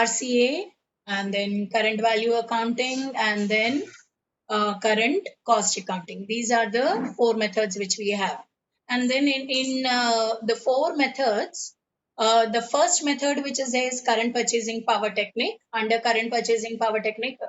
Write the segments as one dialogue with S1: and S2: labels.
S1: RCA, and then current value accounting, and then current cost accounting. These are the four methods which we have. And then in the four methods, the first method which is current purchasing power technique. Under current purchasing power technique,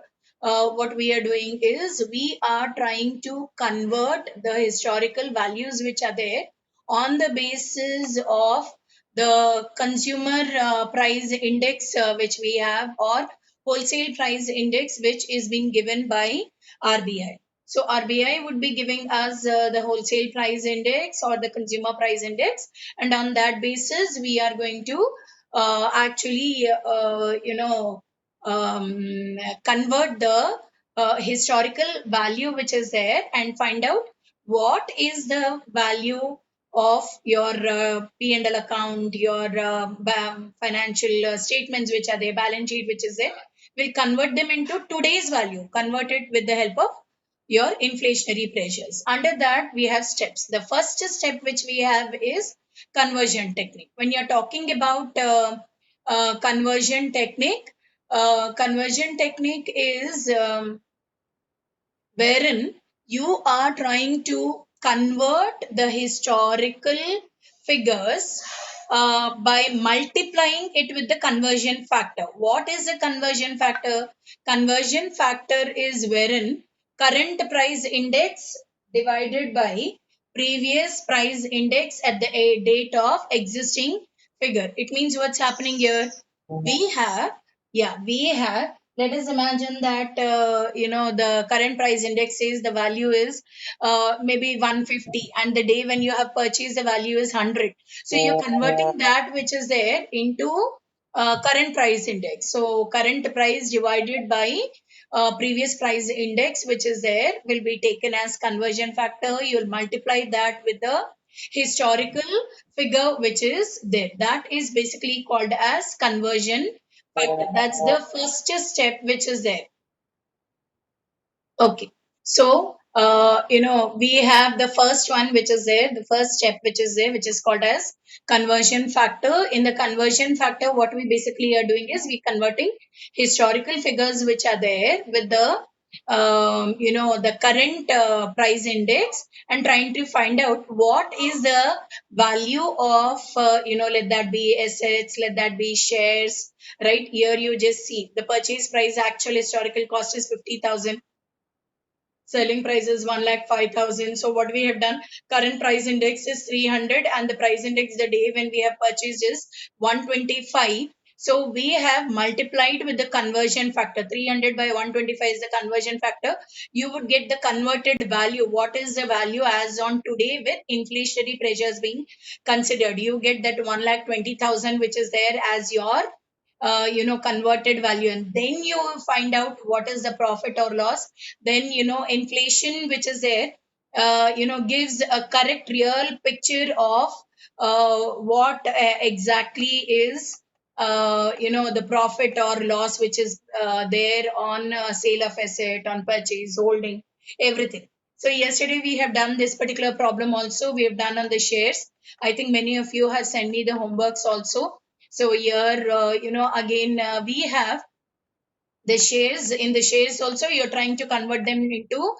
S1: what we are doing is we are trying to convert the historical values which are there on the basis of the consumer price index which we have, or wholesale price index which is being given by RBI. So RBI would be giving us the wholesale price index or the consumer price index, and on that basis we are going to actually convert the historical value which is there and find out what is the value of your P&L account, your financial statements which are there, balance sheet which is there. We'll convert them into today's value, convert it with the help of your inflationary pressures. Under that, we have steps. The first step which we have is conversion technique. When you're talking about conversion technique is wherein you are trying to convert the historical figures by multiplying it with the conversion factor. What is the conversion factor? Conversion factor is wherein current price index divided by previous price index at the date of existing figure. It means what's happening here? We have, let us imagine that the current price index says the value is maybe 150, and the day when you have purchased the value is 100. So you're converting that which is there into current price index. So current price divided by previous price index which is there will be taken as conversion factor. You'll multiply that with the historical figure which is there. That is basically called as conversion factor. That's the first step which is there. Okay. So, we have the first one which is there, the first step which is there, which is called as conversion factor. In the conversion factor, what we basically are doing is we converting historical figures which are there with the the current price index, and trying to find out what is the value of let that be assets, let that be shares. Right here you just see the purchase price, actual historical cost is 50,000, selling price is 1,05,000. So what we have done, current price index is 300 and the price index the day when we have purchased is 125. So we have multiplied with the conversion factor. 300 by 125 is the conversion factor. You would get the converted value. What is the value as on today with inflationary pressures being considered? You get that 1,20,000 which is there as your converted value, and then you find out what is the profit or loss. Then inflation which is there gives a correct real picture of what exactly is the profit or loss which is there on sale of asset, on purchase, holding, everything. So yesterday we have done this particular problem also. We have done on the shares. I think many of you have sent me the homeworks also. So here, again, we have the shares. In the shares also, you're trying to convert them into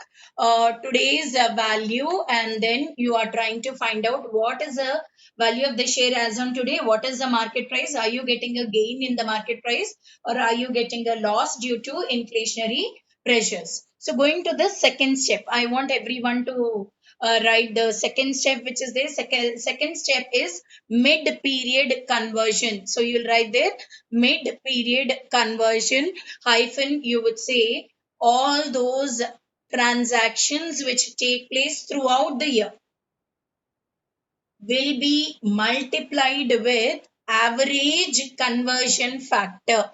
S1: today's value, and then you are trying to find out what is the value of the share as on today, what is the market price, are you getting a gain in the market price, or are you getting a loss due to inflationary pressures. So going to the second step, I want everyone to write the second step which is there. Second step is mid period conversion. So you'll write there mid period conversion hyphen, you would say all those transactions which take place throughout the year will be multiplied with average conversion factor.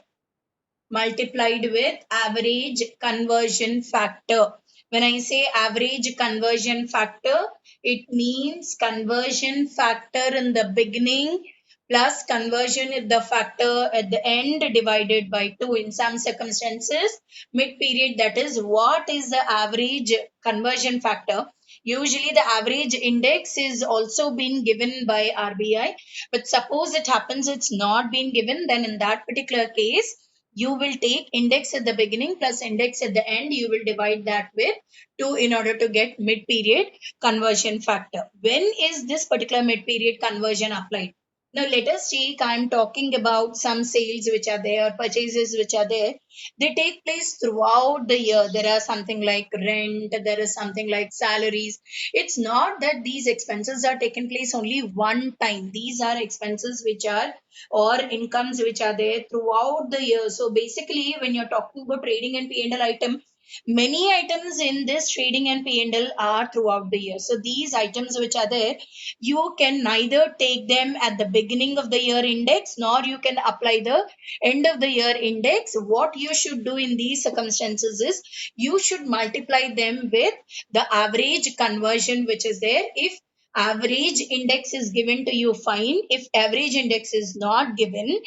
S1: Multiplied with average conversion factor. When I say average conversion factor, it means conversion factor in the beginning plus conversion in the factor at the end divided by 2. In some circumstances, mid period, that is what is the average conversion factor. Usually the average index is also been given by RBI, but suppose it happens it's not been given, then in that particular case, you will take index at the beginning plus index at the end. You will divide that with 2 in order to get mid period conversion factor. When is this particular mid period conversion applied? Now let us take, I'm talking about some sales which are there, purchases which are there. They take place throughout the year. There are something like rent, there is something like salaries. It's not that these expenses are taken place only one time. These are expenses which are, or incomes which are there throughout the year. So basically, when you're talking about trading and P&L item, many items in this trading and P&L are throughout the year. So these items which are there, you can neither take them at the beginning of the year index, nor you can apply the end of the year index. What you should do in these circumstances is you should multiply them with the average conversion which is there. If average index is given to you, fine. If average index is not given,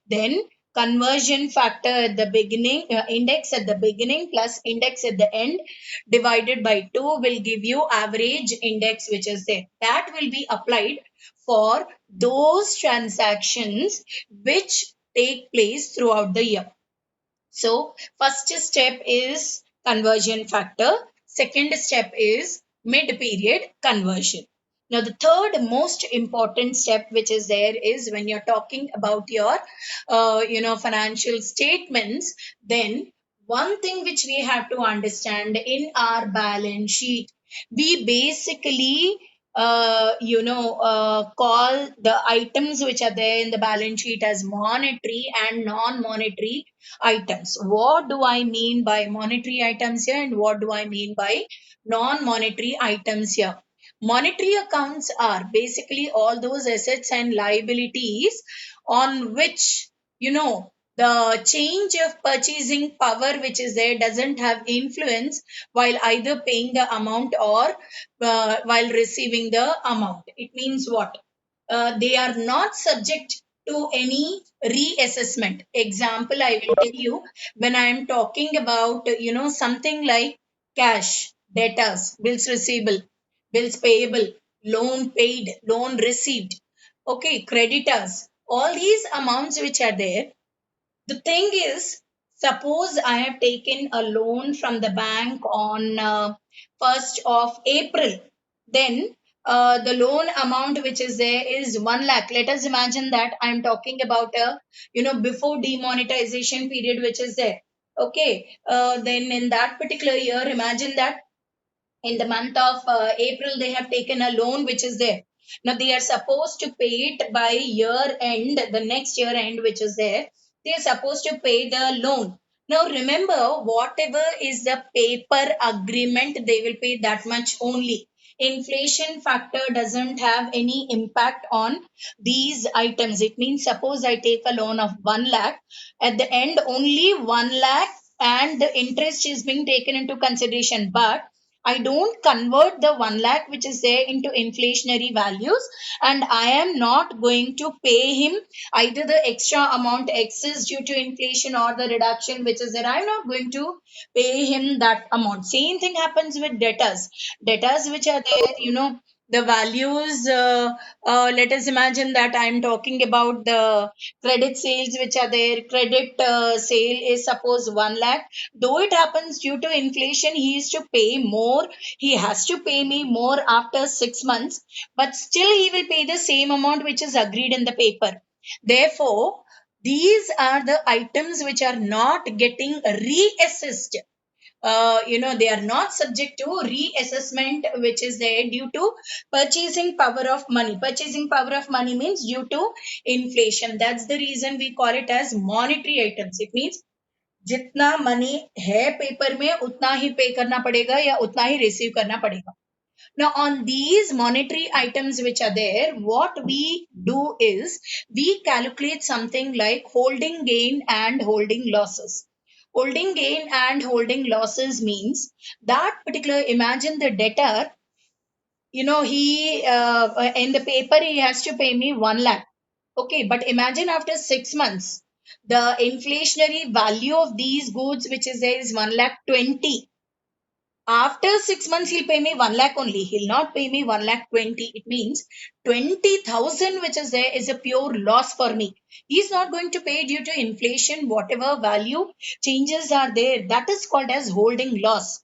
S1: then conversion factor at the beginning, index at the beginning plus index at the end divided by 2 will give you average index which is there. That will be applied for those transactions which take place throughout the year. So first step is conversion factor. Second step is mid-period conversion. Now the third most important step which is there is when you're talking about your financial statements, then one thing which we have to understand in our balance sheet, we basically call the items which are there in the balance sheet as monetary and non-monetary items. What do I mean by monetary items here and what do I mean by non-monetary items here? Monetary accounts are basically all those assets and liabilities on which, the change of purchasing power which is there doesn't have influence while either paying the amount or while receiving the amount. It means what? They are not subject to any reassessment. Example, I will tell you, when I am talking about, something like cash, debtors, bills receivable, bills payable, loan paid, loan received, okay, creditors, all these amounts which are there. The thing is, suppose I have taken a loan from the bank on 1st of April, then the loan amount which is there is 1 lakh. Let us imagine that I'm talking about before demonetization period which is there. Okay, then in that particular year, imagine that in the month of April, they have taken a loan which is there. Now they are supposed to pay it by year end, the next year end which is there. They are supposed to pay the loan. Now remember, whatever is the paper agreement, they will pay that much only. Inflation factor doesn't have any impact on these items. It means suppose I take a loan of 1 lakh, at the end only 1 lakh and the interest is being taken into consideration, but I don't convert the 1 lakh which is there into inflationary values, and I am not going to pay him either the extra amount excess due to inflation or the reduction which is there. I'm not going to pay him that amount. Same thing happens with debtors. Debtors which are there, the values, let us imagine that I'm talking about the credit sales which are there. Credit sale is suppose 1 lakh. Though it happens due to inflation, he is to pay more. He has to pay me more after 6 months, but still he will pay the same amount which is agreed in the paper. Therefore, these are the items which are not getting reassessed. They are not subject to reassessment which is there due to purchasing power of money. Purchasing power of money means due to inflation. That's the reason we call it as monetary items. It means जितना money है paper में उतना ही पे करना पड़ेगा या उतना ही receive करना पड़ेगा. Now on these monetary items which are there, what we do is we calculate something like holding gain and holding losses. Holding gain and holding losses means that particular, imagine the debtor, he in the paper he has to pay me 1 lakh. Okay, but imagine after 6 months, the inflationary value of these goods which is there is 1 lakh 20. After 6 months, he'll pay me 1 lakh only. He'll not pay me 1 lakh 20. It means 20,000, which is there, is a pure loss for me. He's not going to pay due to inflation, whatever value changes are there. That is called as holding loss.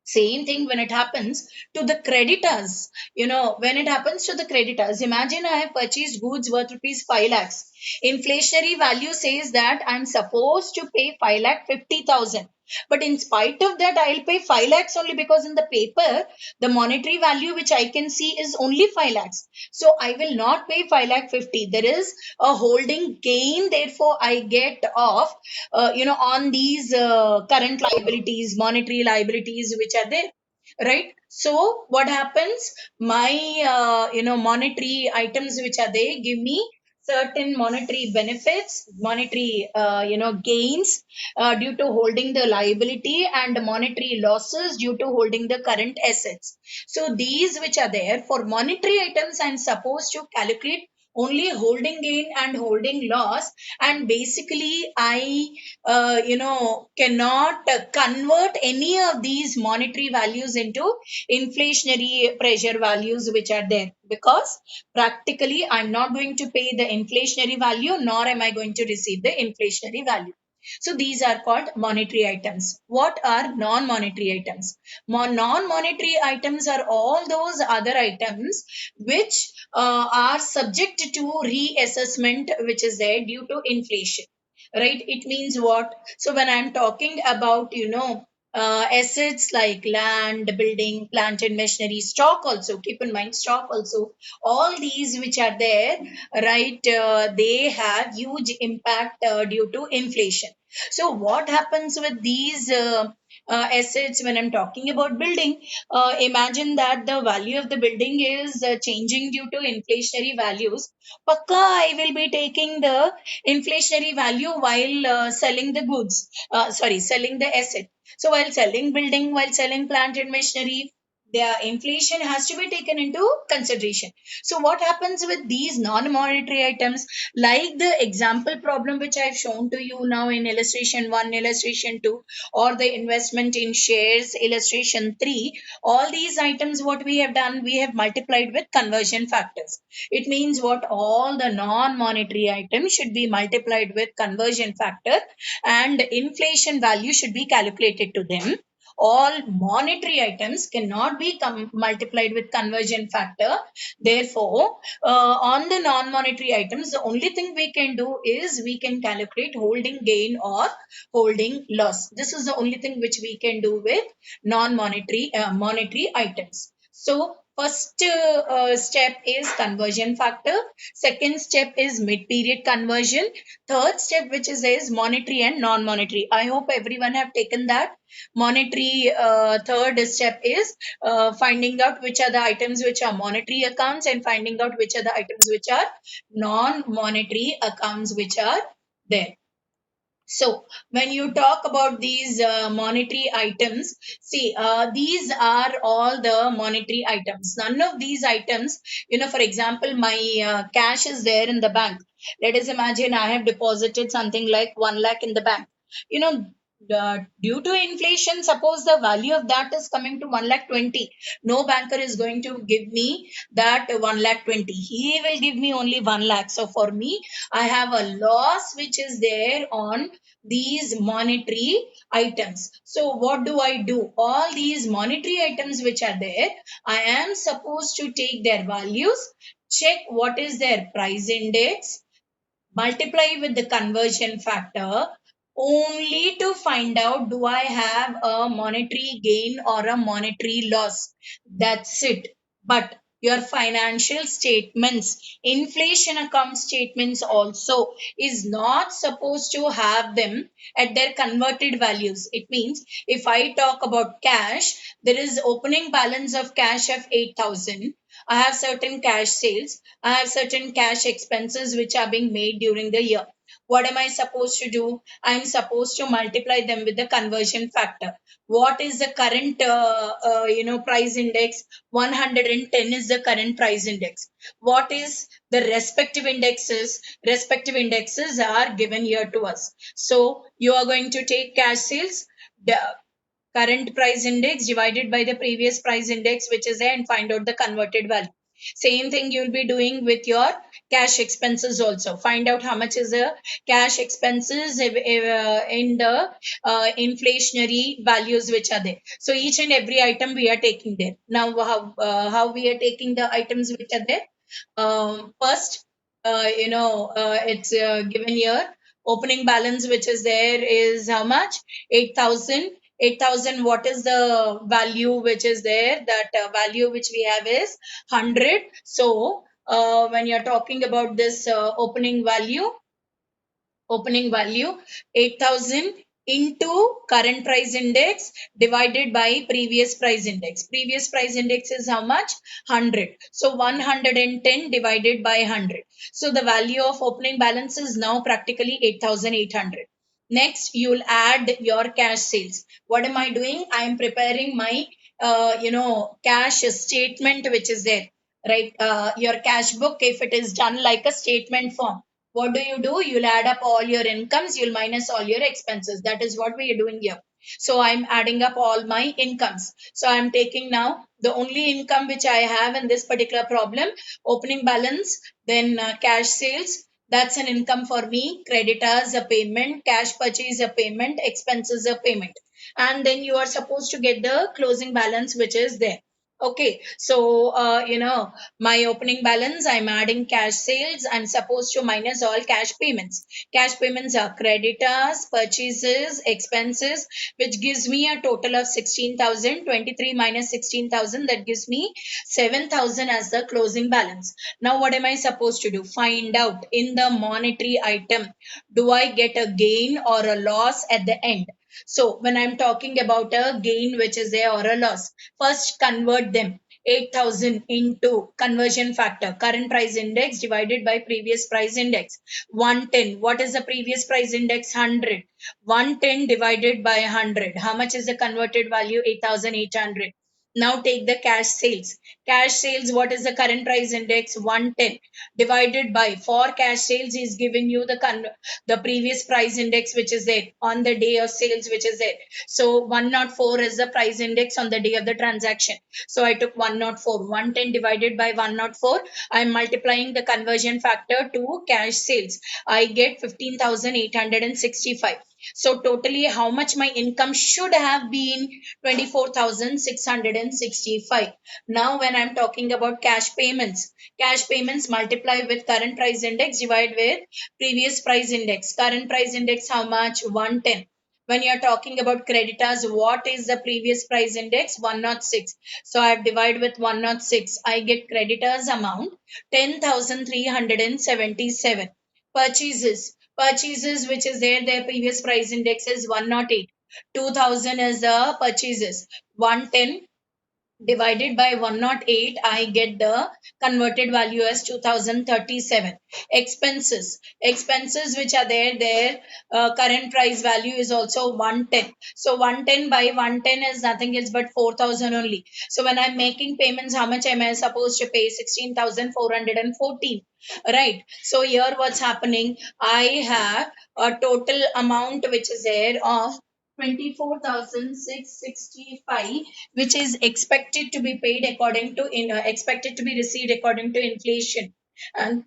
S1: Same thing when it happens to the creditors. When it happens to the creditors, imagine I have purchased goods worth rupees 5 lakhs. Inflationary value says that I'm supposed to pay 5 lakh 50,000. But in spite of that, I'll pay 5 lakhs only because in the paper, the monetary value which I can see is only 5 lakhs. So I will not pay 5 lakh 50. There is a holding gain. Therefore, I get off on these current liabilities, monetary liabilities which are there, right? So what happens? My monetary items which are there give me certain monetary benefits, monetary gains due to holding the liability, and monetary losses due to holding the current assets. So these which are there for monetary items, I'm supposed to calculate only holding gain and holding loss. And basically I cannot convert any of these monetary values into inflationary pressure values which are there, because practically I'm not going to pay the inflationary value, nor am I going to receive the inflationary value. So these are called monetary items. What are non-monetary items? Non-monetary items are all those other items which are subject to reassessment, which is there due to inflation, right? It means what? So when I'm talking about assets like land, building, plant and machinery, stock also, keep in mind stock also, all these which are there, right? They have huge impact due to inflation. So what happens with these assets? When I'm talking about building, imagine that the value of the building is changing due to inflationary values. Pakka, I will be taking the inflationary value while selling the goods, selling the asset. So while selling building, while selling plant and machinery, the inflation has to be taken into consideration. So what happens with these non-monetary items, like the example problem which I've shown to you now in illustration 1, illustration 2, or the investment in shares, illustration 3, all these items, what we have done, we have multiplied with conversion factors. It means what? All the non-monetary items should be multiplied with conversion factor, and inflation value should be calculated to them. All monetary items cannot be multiplied with conversion factor. Therefore, on the non-monetary items, the only thing we can do is we can calculate holding gain or holding loss. This is the only thing which we can do with non-monetary monetary items. So first step is conversion factor. Second step is mid-period conversion. Third step, which is monetary and non-monetary. I hope everyone have taken that. Monetary third step is finding out which are the items which are monetary accounts, and finding out which are the items which are non-monetary accounts which are there. So when you talk about these monetary items, see, these are all the monetary items. None of these items, for example, my cash is there in the bank. Let us imagine I have deposited something like 1 lakh in the bank. You know, due to inflation, suppose the value of that is coming to 1 lakh 20. No banker is going to give me that 1 lakh 20. He will give me only 1 lakh. So for me, I have a loss which is there on these monetary items. So what do I do? All these monetary items which are there, I am supposed to take their values, check what is their price index, multiply with the conversion factor, only to find out do I have a monetary gain or a monetary loss. That's it. But your financial statements, inflation account statements also is not supposed to have them at their converted values. It means if I talk about cash, there is opening balance of cash of 8,000. I have certain cash sales. I have certain cash expenses which are being made during the year. What am I supposed to do? I am supposed to multiply them with the conversion factor. What is the current price index? 110 is the current price index. What is the respective indexes? Respective indexes are given here to us. So you are going to take cash sales. current price index divided by the previous price index which is there, and find out the converted value. Same thing you'll be doing with your cash expenses also. Find out how much is the cash expenses in the inflationary values which are there. So each and every item we are taking there. Now how we are taking the items which are there? First, it's given here. Opening balance which is there is how much? 8,000. 8,000, what is the value which is there? That value which we have is 100. So when you're talking about this opening value 8,000 into current price index divided by previous price index. Previous price index is how much? 100. So 110 divided by 100. So the value of opening balance is now practically 8,800. Next, you'll add your cash sales. What am I doing? I am preparing my, cash statement which is there, right? Your cash book, if it is done like a statement form, what do? You'll add up all your incomes, you'll minus all your expenses. That is what we are doing here. So I'm adding up all my incomes. So I'm taking now the only income which I have in this particular problem, opening balance, then cash sales. That's an income for me. Creditors a payment, cash purchase a payment, expenses a payment. And then you are supposed to get the closing balance which is there. Okay, so my opening balance, I'm adding cash sales. I'm supposed to minus all cash payments. Cash payments are creditors, purchases, expenses, which gives me a total of 16,000. 23 minus 16,000, that gives me 7,000 as the closing balance. Now, what am I supposed to do? Find out in the monetary item, do I get a gain or a loss at the end? So when I'm talking about a gain which is there or a loss, first convert them. 8,000 into conversion factor, current price index divided by previous price index. 110. What is the previous price index? 100. 110 divided by 100. How much is the converted value? 8,800. Now take the cash sales. Cash sales, what is the current price index? 110 divided by, for cash sales is giving you the previous price index which is there on the day of sales which is there. So 104 is the price index on the day of the transaction. So I took 104. 110 divided by 104. I'm multiplying the conversion factor to cash sales. I get 15,865. So totally how much my income should have been? 24,665. Now when I'm talking about cash payments multiply with current price index divide with previous price index. Current price index how much? 110. When you're talking about creditors, what is the previous price index? 106. So I have divided with 106. I get creditors amount 10,377. Purchases which is there, their previous price index is 108. 2,000 is the purchases. 110 divided by 108, I get the converted value as 2037. Expenses which are there, their current price value is also 110. So 110 by 110 is nothing else but 4,000 only. So when I'm making payments, how much am I supposed to pay? 16,414. Right. So here what's happening? I have a total amount which is there of 24,665, which is expected to be paid according to expected to be received according to inflation, and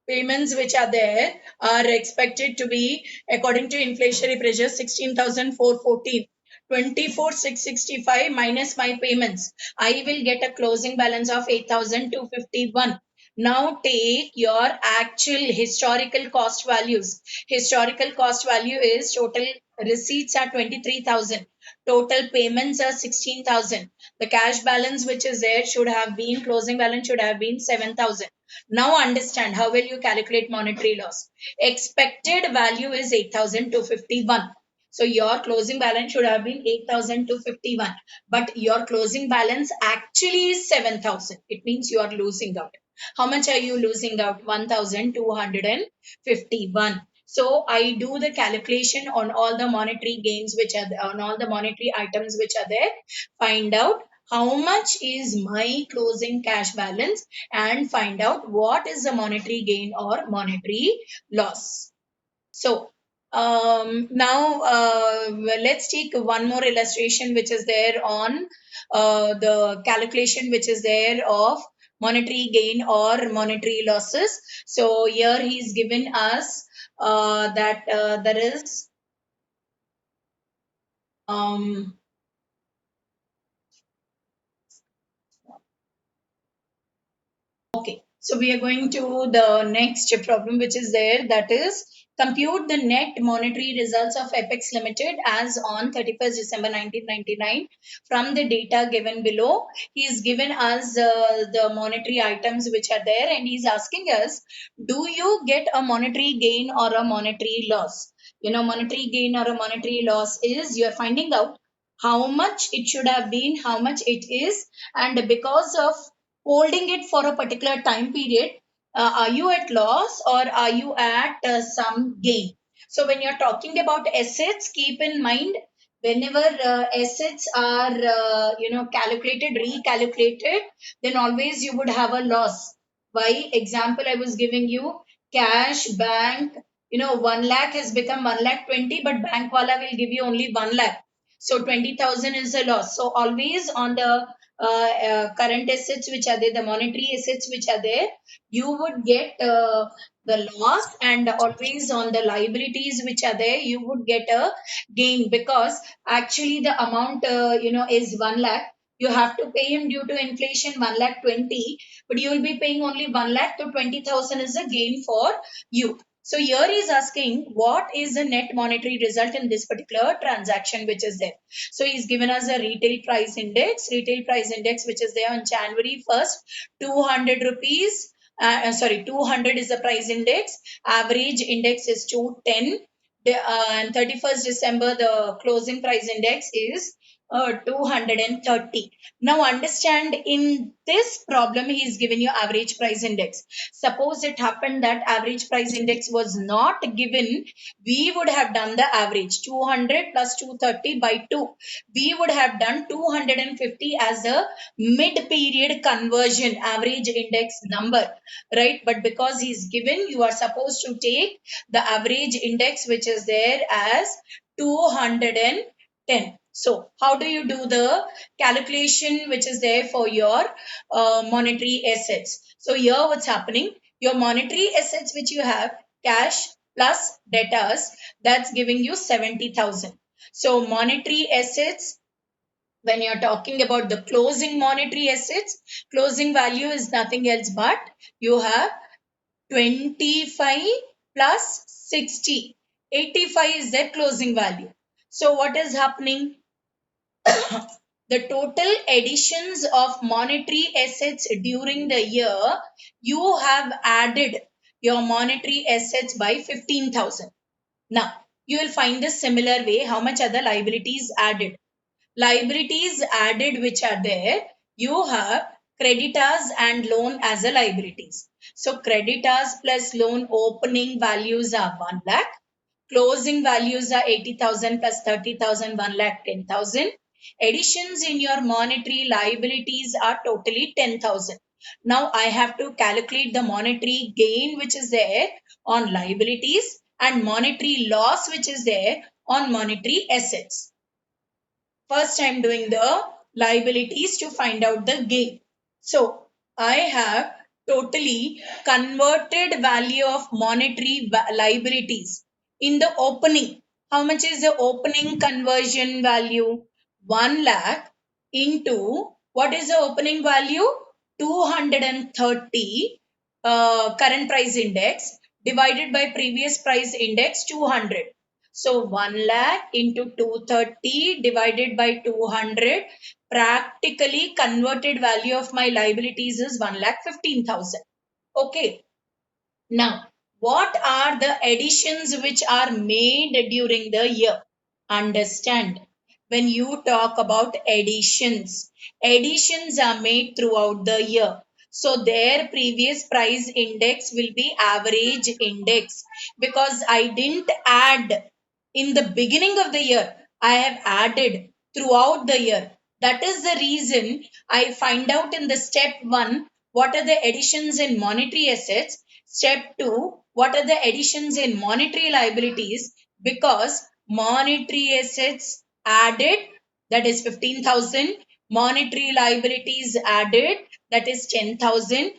S1: payments which are there are expected to be according to inflationary pressure. 16,414. 24,665 minus my payments, I will get a closing balance of 8,251. Now take your actual historical cost values. Historical cost value is total receipts are 23,000. Total payments are 16,000. The cash balance which is there should have been, closing balance should have been 7,000. Now understand how will you calculate monetary loss. Expected value is 8,251. So your closing balance should have been 8,251. But your closing balance actually is 7,000. It means you are losing out. How much are you losing out? 1,251. So I do the calculation on all the monetary gains which are on all the monetary items which are there. Find out how much is my closing cash balance and find out what is the monetary gain or monetary loss. So Now, let's take one more illustration which is there on the calculation which is there of monetary gain or monetary losses. So here he's given us that there is um, okay, so we are going to the next problem which is there, that is compute the net monetary results of Apex Limited as on 31st December 1999 from the data given below. He is given us the monetary items which are there and he's asking us, do you get a monetary gain or a monetary loss? You know, monetary gain or a monetary loss is you're finding out how much it should have been, how much it is, and because of holding it for a particular time period, are you at loss or are you at some gain? So when you're talking about assets, keep in mind whenever assets are calculated, recalculated, then always you would have a loss. Why? Example I was giving you, cash, bank, 1 lakh has become 1 lakh 20, but bank wala will give you only 1 lakh. So 20,000 is a loss. So always on the current assets which are there, the monetary assets which are there, you would get the loss, and always on the liabilities which are there, you would get a gain, because actually the amount is 1 lakh. You have to pay him due to inflation 1 lakh 20, but you will be paying only 1 lakh, so 20,000 is a gain for you. So here is asking what is the net monetary result in this particular transaction which is there. So he's given us a retail price index which is there on January 1st, 200 rupees. 200 is the price index. Average index is 210. And 31st December, the closing price index is 230. Now understand, in this problem, he is giving you average price index. Suppose it happened that average price index was not given, we would have done the average 200 plus 230 by 2. We would have done 250 as a mid-period conversion average index number, right? But because he's given, you are supposed to take the average index which is there as 210. So how do you do the calculation which is there for your monetary assets? So here what's happening, your monetary assets which you have, cash plus debtors, that's giving you 70,000. So monetary assets, when you're talking about the closing monetary assets, closing value is nothing else but you have 25 plus 60. 85 is their closing value. So what is happening? The total additions of monetary assets during the year, you have added your monetary assets by 15,000. Now, you will find the similar way how much are the liabilities added. Liabilities added which are there, you have creditors and loan as a liabilities. So creditors plus loan opening values are 1 lakh. Closing values are 80,000 plus 30,000, 1 lakh 10,000. Additions in your monetary liabilities are totally 10,000. Now I have to calculate the monetary gain which is there on liabilities and monetary loss which is there on monetary assets. First, I'm doing the liabilities to find out the gain. So, I have totally converted value of monetary liabilities in the opening. How much is the opening conversion value? 1 lakh into, what is the opening value? 230 current price index divided by previous price index 200. So 1 lakh into 230 divided by 200, practically converted value of my liabilities is 1 lakh 15,000. Okay. Now, what are the additions which are made during the year? Understand, when you talk about additions, additions are made throughout the year. So their previous price index will be average index, because I didn't add in the beginning of the year. I have added throughout the year. That is the reason I find out in the step 1 what are the additions in monetary assets. Step 2, what are the additions in monetary liabilities? because monetary assets added, that is 15,000, monetary liabilities added, that is 10,000,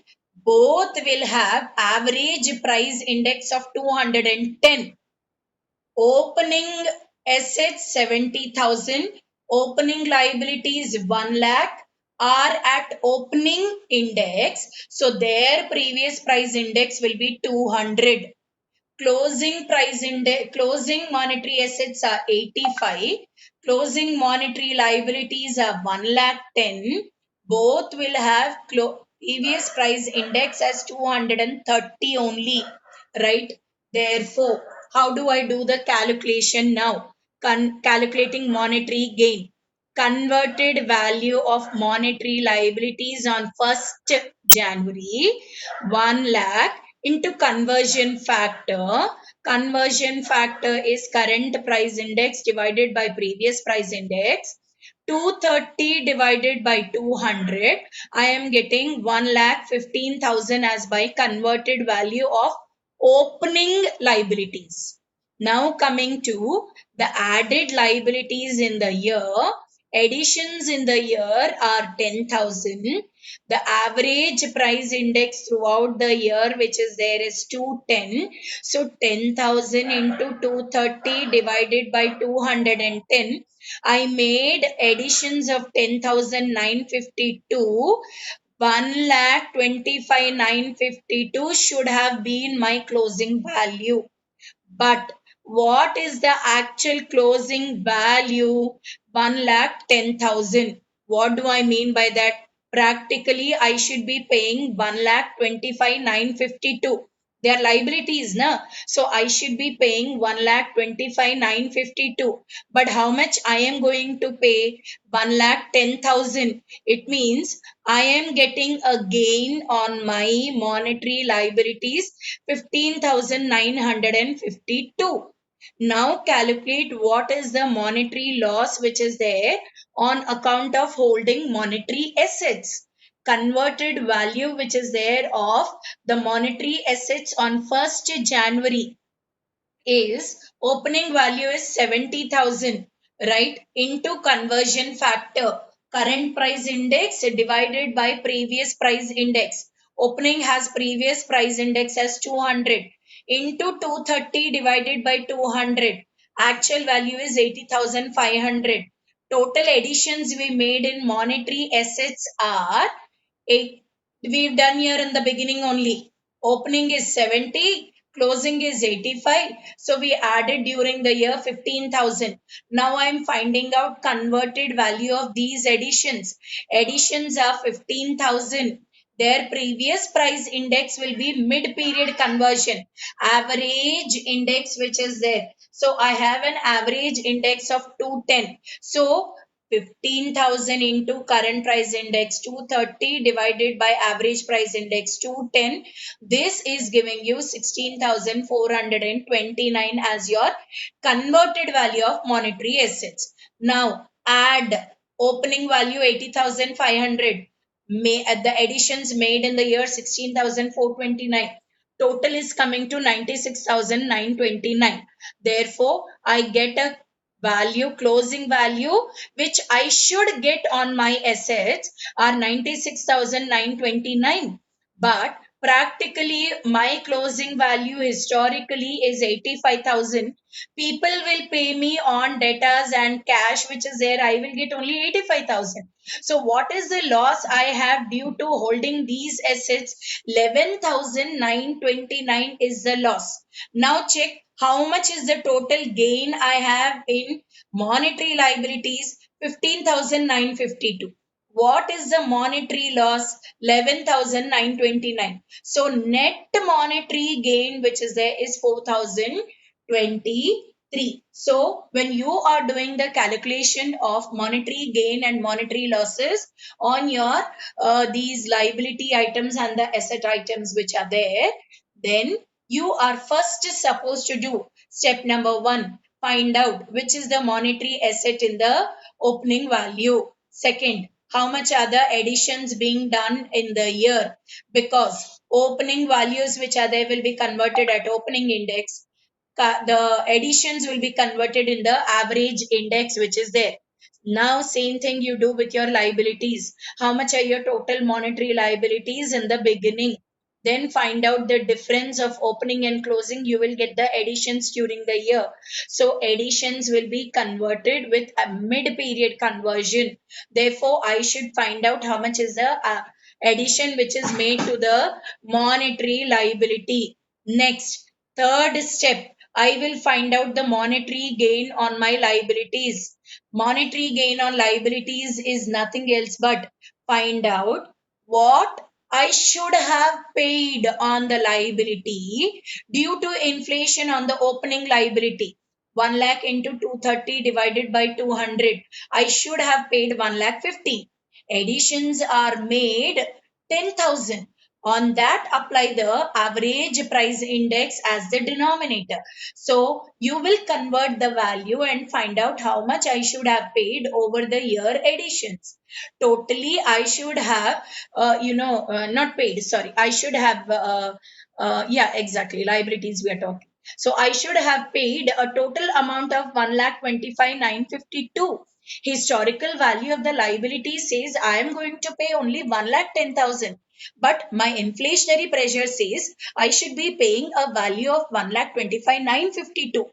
S1: both will have average price index of 210. Opening assets 70,000, opening liabilities 1 lakh are at opening index. So their previous price index will be 200. Closing price index, closing monetary assets are 85. Closing monetary liabilities are 1 lakh 10. Both will have previous price index as 230 only, right? Therefore, how do I do the calculation now? Calculating monetary gain. Converted value of monetary liabilities on 1st January, 1 lakh into conversion factor. Conversion factor is current price index divided by previous price index. 230 divided by 200. I am getting 1,15,000 as by converted value of opening liabilities. Now coming to the added liabilities in the year. Additions in the year are 10,000. The average price index throughout the year which is there is 210. So 10,000 into 230 divided by 210. I made additions of 10,952. 1,25,952 should have been my closing value. But what is the actual closing value? 1,10,000. What do I mean by that? Practically, I should be paying 1,25,952. They are liabilities, na? So I should be paying 1,25,952. But how much I am going to pay? 1,10,000. It means I am getting a gain on my monetary liabilities 15,952. Now calculate what is the monetary loss which is there on account of holding monetary assets. Converted value which is there of the monetary assets on 1st January is opening value is 70,000, right? Into conversion factor, current price index divided by previous price index. Opening has previous price index as 200 into 230 divided by 200. Actual value is 80,500. Total additions we made in monetary assets are eight. We've done here in the beginning only. Opening is 70, closing is 85. So we added during the year 15,000. Now I'm finding out converted value of these additions. Additions are 15,000. Their previous price index will be mid-period conversion. Average index which is there. So I have an average index of 210. So 15,000 into current price index 230 divided by average price index 210. This is giving you 16,429 as your converted value of monetary assets. Now add opening value 80,500. The additions made in the year 16,429. Total is coming to 96,929. Therefore, I get a value, closing value, which I should get on my assets are 96,929. But practically my closing value historically is 85,000. People will pay me on debtors and cash, which is there. I will get only 85,000. So what is the loss I have due to holding these assets? 11,929 is the loss. Now check how much is the total gain I have in monetary liabilities. 15,952. What is the monetary loss? 11,929. So net monetary gain which is there is 4,023. So when you are doing the calculation of monetary gain and monetary losses on your these liability items and the asset items which are there, then you are first supposed to do step number 1, find out which is the monetary asset in the opening value. Second, how much are the additions being done in the year, because opening values which are there will be converted at opening index. the additions will be converted in the average index which is there. Now same thing you do with your liabilities. How much are your total monetary liabilities in the beginning? Then find out the difference of opening and closing. You will get the additions during the year. So additions will be converted with a mid-period conversion. Therefore, I should find out how much is the addition which is made to the monetary liability. Next, third step, I will find out the monetary gain on my liabilities. Monetary gain on liabilities is nothing else but find out what I should have paid on the liability due to inflation on the opening liability. 1 lakh into 230 divided by 200. I should have paid 1 lakh 50. Additions are made 10,000. On that, apply the average price index as the denominator. So you will convert the value and find out how much I should have paid over the year additions. Totally, I should have, not paid, sorry, I should have, yeah, exactly, liabilities we are talking. So I should have paid a total amount of 1,25,952. Historical value of the liability says I am going to pay only 1,10,000. But my inflationary pressure says I should be paying a value of 1,25,952.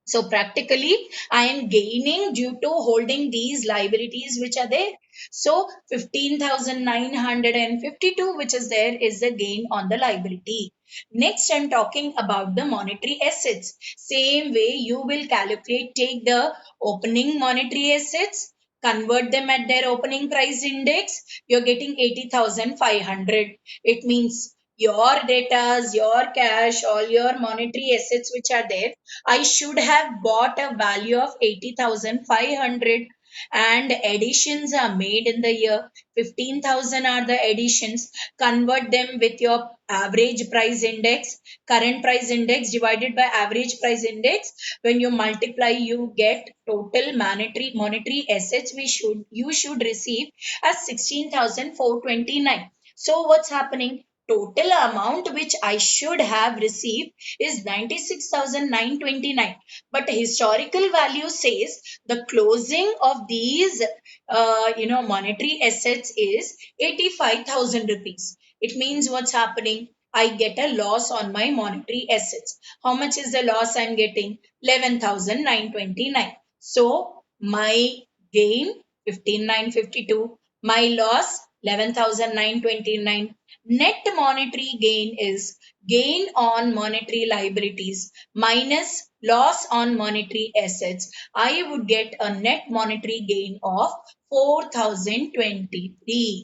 S1: So practically, I am gaining due to holding these liabilities which are there. So 15,952 which is there is the gain on the liability. Next, I'm talking about the monetary assets. Same way you will calculate, take the opening monetary assets, convert them at their opening price index, you're getting 80,500. It means your datas, your cash, all your monetary assets which are there, I should have bought a value of 80,500 and additions are made in the year. 15,000 are the additions. Convert them with your average price index, current price index divided by average price index. When you multiply, you get total monetary assets you should receive as 16,429. So what's happening? Total amount which I should have received is 96,929. But historical value says the closing of these, monetary assets is 85,000 rupees. It means what's happening? I get a loss on my monetary assets. How much is the loss I'm getting? 11,929. So my gain 15,952. My loss 11,929. Net monetary gain is gain on monetary liabilities minus loss on monetary assets. I would get a net monetary gain of 4,023.